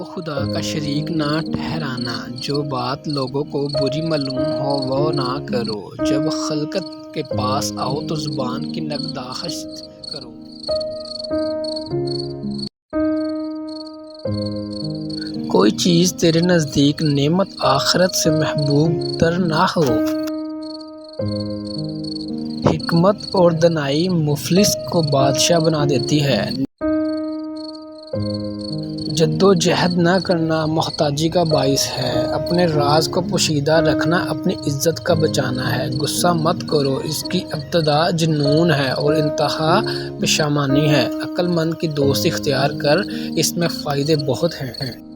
کو خدا کا شریک نہ ٹھہرانا، جو بات لوگوں کو بری معلوم ہو وہ نہ کرو، جب خلقت کے پاس آؤ تو زبان کی نگہداشت کرو۔ کوئی چیز تیرے نزدیک نعمت آخرت سے محبوب تر نہ ہو۔ حکمت اور دانائی مفلس کو بادشاہ بنا دیتی ہے۔ جدوجہد نہ کرنا محتاجی کا باعث ہے۔ اپنے راز کو پوشیدہ رکھنا اپنی عزت کا بچانا ہے۔ غصہ مت کرو، اس کی ابتدا جنون ہے اور انتہا پشیمانی ہے۔ عقل مند کی دوستی اختیار کر، اس میں فائدے بہت ہیں۔